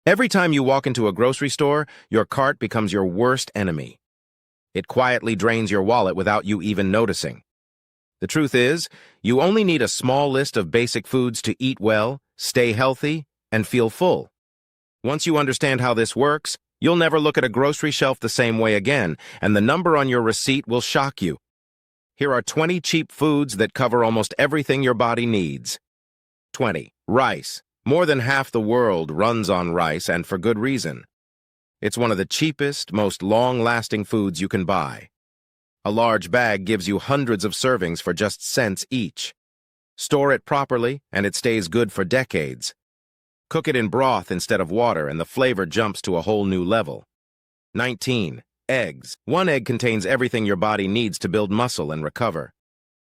Every time you walk into a grocery store, your cart becomes your worst enemy. It quietly drains your wallet without you even noticing. The truth is, you only need a small list of basic foods to eat well, stay healthy, and feel full. Once you understand how this works, you'll never look at a grocery shelf the same way again, and the number on your receipt will shock you. Here are 20 cheap foods that cover almost everything your body needs. 20. Rice. More than half the world runs on rice, and for good reason. It's one of the cheapest, most long-lasting foods you can buy. A large bag gives you hundreds of servings for just cents each. Store it properly, and it stays good for decades. Cook it in broth instead of water, and the flavor jumps to a whole new level. 19. Eggs. One egg contains everything your body needs to build muscle and recover.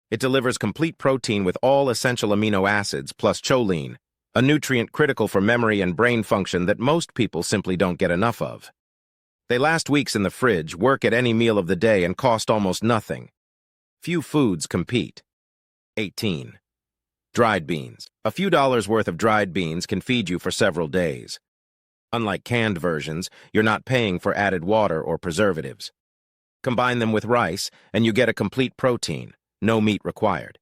It delivers complete protein with all essential amino acids plus choline, a nutrient critical for memory and brain function that most people simply don't get enough of. They last weeks in the fridge, work at any meal of the day, and cost almost nothing. Few foods compete. 18. Dried beans. A few dollars worth of dried beans can feed you for several days. Unlike canned versions, you're not paying for added water or preservatives. Combine them with rice, and you get a complete protein, no meat required.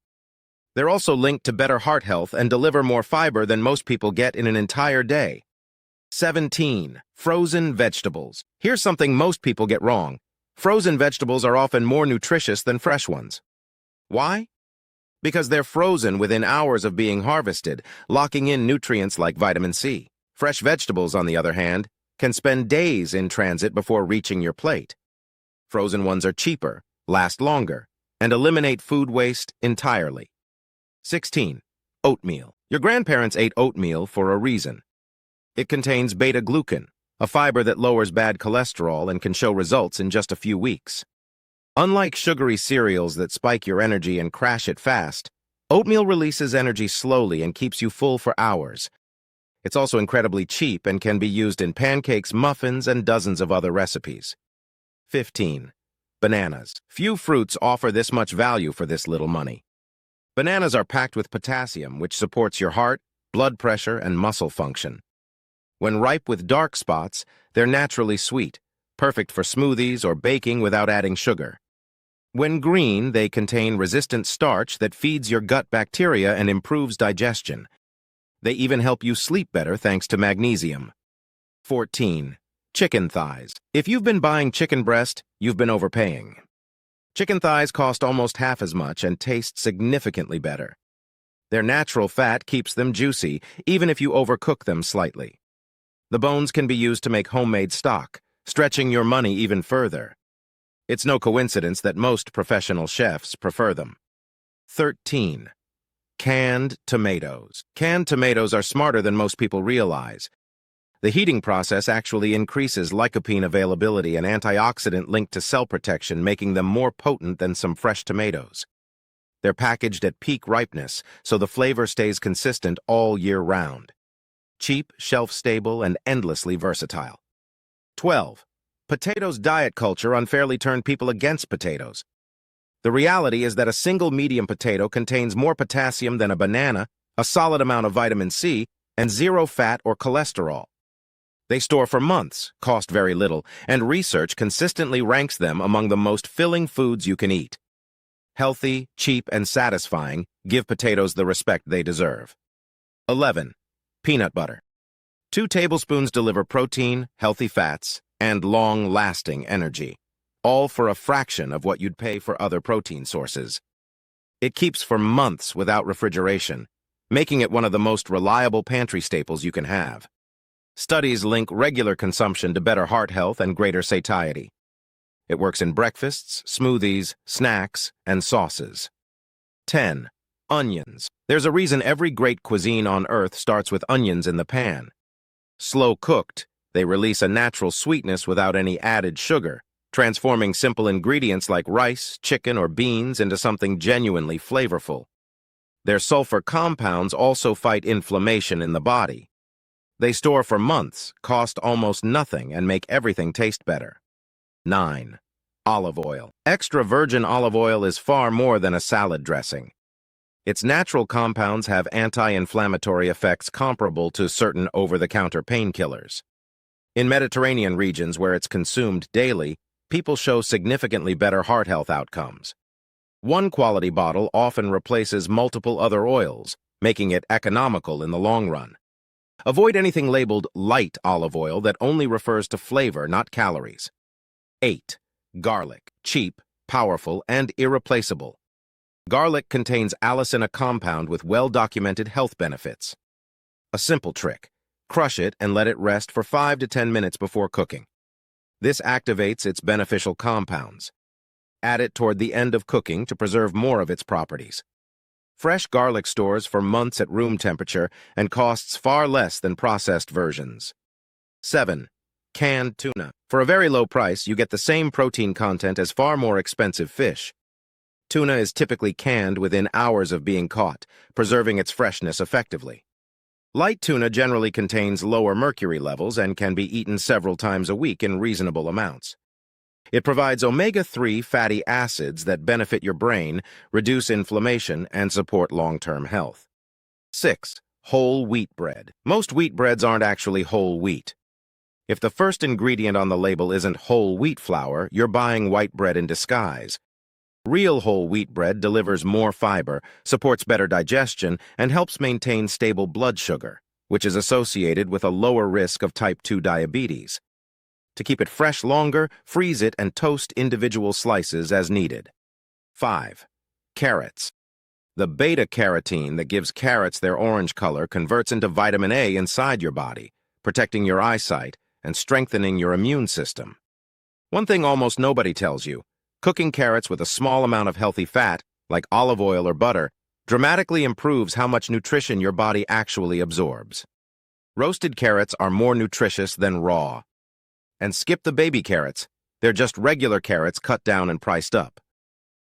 They're also linked to better heart health and deliver more fiber than most people get in an entire day. 17. Frozen vegetables. Here's something most people get wrong. Frozen vegetables are often more nutritious than fresh ones. Why? Because they're frozen within hours of being harvested, locking in nutrients like vitamin C. Fresh vegetables, on the other hand, can spend days in transit before reaching your plate. Frozen ones are cheaper, last longer, and eliminate food waste entirely. 16. Oatmeal. Your grandparents ate oatmeal for a reason. It contains beta-glucan, a fiber that lowers bad cholesterol and can show results in just a few weeks. Unlike sugary cereals that spike your energy and crash it fast, oatmeal releases energy slowly and keeps you full for hours. It's also incredibly cheap and can be used in pancakes, muffins, and dozens of other recipes. 15. Bananas. Few fruits offer this much value for this little money. Bananas are packed with potassium, which supports your heart, blood pressure, and muscle function. When ripe with dark spots, they're naturally sweet, perfect for smoothies or baking without adding sugar. When green, they contain resistant starch that feeds your gut bacteria and improves digestion. They even help you sleep better thanks to magnesium. 14. Chicken thighs. If you've been buying chicken breast, you've been overpaying. Chicken thighs cost almost half as much and taste significantly better. Their natural fat keeps them juicy, even if you overcook them slightly. The bones can be used to make homemade stock, stretching your money even further. It's no coincidence that most professional chefs prefer them. 13. Canned tomatoes. Canned tomatoes are smarter than most people realize. The heating process actually increases lycopene availability, an antioxidant linked to cell protection, making them more potent than some fresh tomatoes. They're packaged at peak ripeness, so the flavor stays consistent all year round. Cheap, shelf-stable, and endlessly versatile. 12. Potatoes. Diet culture unfairly turned people against potatoes. The reality is that a single medium potato contains more potassium than a banana, a solid amount of vitamin C, and zero fat or cholesterol. They store for months, cost very little, and research consistently ranks them among the most filling foods you can eat. Healthy, cheap, and satisfying, give potatoes the respect they deserve. 11. Peanut butter. 2 tablespoons deliver protein, healthy fats, and long-lasting energy, all for a fraction of what you'd pay for other protein sources. It keeps for months without refrigeration, making it one of the most reliable pantry staples you can have. Studies link regular consumption to better heart health and greater satiety. It works in breakfasts, smoothies, snacks, and sauces. 10. Onions. There's a reason every great cuisine on earth starts with onions in the pan. Slow cooked, they release a natural sweetness without any added sugar, transforming simple ingredients like rice, chicken, or beans into something genuinely flavorful. Their sulfur compounds also fight inflammation in the body. They store for months, cost almost nothing, and make everything taste better. 9. Olive oil. Extra virgin olive oil is far more than a salad dressing. Its natural compounds have anti-inflammatory effects comparable to certain over-the-counter painkillers. In Mediterranean regions where it's consumed daily, people show significantly better heart health outcomes. One quality bottle often replaces multiple other oils, making it economical in the long run. Avoid anything labeled light olive oil that only refers to flavor, not calories. 8. Garlic. Cheap, powerful, and irreplaceable. Garlic contains allicin, a compound with well-documented health benefits. A simple trick. Crush it and let it rest for 5 to 10 minutes before cooking. This activates its beneficial compounds. Add it toward the end of cooking to preserve more of its properties. Fresh garlic stores for months at room temperature and costs far less than processed versions. 7. Canned tuna. For a very low price, you get the same protein content as far more expensive fish. Tuna is typically canned within hours of being caught, preserving its freshness effectively. Light tuna generally contains lower mercury levels and can be eaten several times a week in reasonable amounts. It provides omega-3 fatty acids that benefit your brain, reduce inflammation, and support long-term health. 6. Whole wheat bread. Most wheat breads aren't actually whole wheat. If the first ingredient on the label isn't whole wheat flour, you're buying white bread in disguise. Real whole wheat bread delivers more fiber, supports better digestion, and helps maintain stable blood sugar, which is associated with a lower risk of type 2 diabetes. To keep it fresh longer, freeze it and toast individual slices as needed. 5. Carrots. The beta-carotene that gives carrots their orange color converts into vitamin A inside your body, protecting your eyesight and strengthening your immune system. One thing almost nobody tells you: cooking carrots with a small amount of healthy fat, like olive oil or butter, dramatically improves how much nutrition your body actually absorbs. Roasted carrots are more nutritious than raw. And skip the baby carrots. They're just regular carrots cut down and priced up.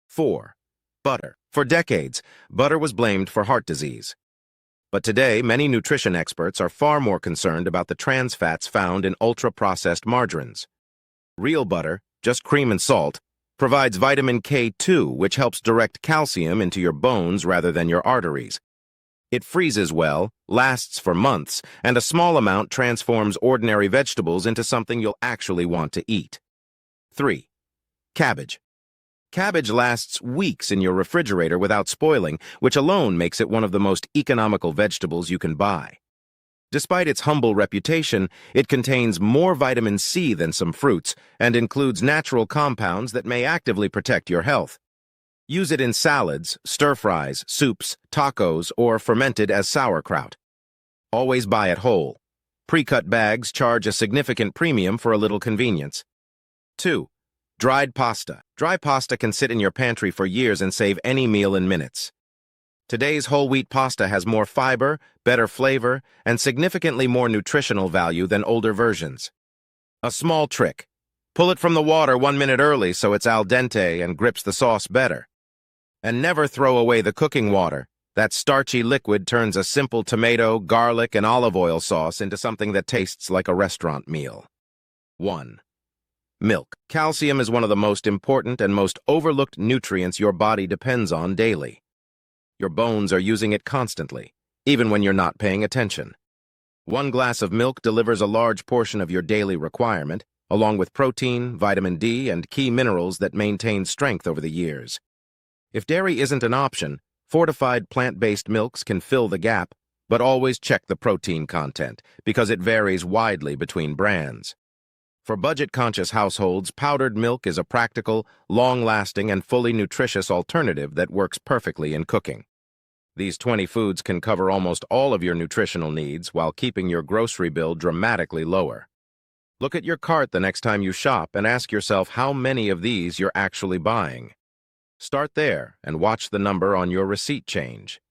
4. Butter. For decades, butter was blamed for heart disease. But today, many nutrition experts are far more concerned about the trans fats found in ultra-processed margarines. Real butter, just cream and salt, provides vitamin K2, which helps direct calcium into your bones rather than your arteries. It freezes well, lasts for months, and a small amount transforms ordinary vegetables into something you'll actually want to eat. 3. Cabbage. Cabbage lasts weeks in your refrigerator without spoiling, which alone makes it one of the most economical vegetables you can buy. Despite its humble reputation, it contains more vitamin C than some fruits and includes natural compounds that may actively protect your health. Use it in salads, stir-fries, soups, tacos, or fermented as sauerkraut. Always buy it whole. Pre-cut bags charge a significant premium for a little convenience. 2. Dried pasta. Dry pasta can sit in your pantry for years and save any meal in minutes. Today's whole wheat pasta has more fiber, better flavor, and significantly more nutritional value than older versions. A small trick: pull it from the water 1 minute early so it's al dente and grips the sauce better. And never throw away the cooking water. That starchy liquid turns a simple tomato, garlic, and olive oil sauce into something that tastes like a restaurant meal. 1. Milk. Calcium is one of the most important and most overlooked nutrients your body depends on daily. Your bones are using it constantly, even when you're not paying attention. 1 glass of milk delivers a large portion of your daily requirement, along with protein, vitamin D, and key minerals that maintain strength over the years. If dairy isn't an option, fortified plant-based milks can fill the gap, but always check the protein content, because it varies widely between brands. For budget-conscious households, powdered milk is a practical, long-lasting, and fully nutritious alternative that works perfectly in cooking. These 20 foods can cover almost all of your nutritional needs while keeping your grocery bill dramatically lower. Look at your cart the next time you shop and ask yourself how many of these you're actually buying. Start there and watch the number on your receipt change.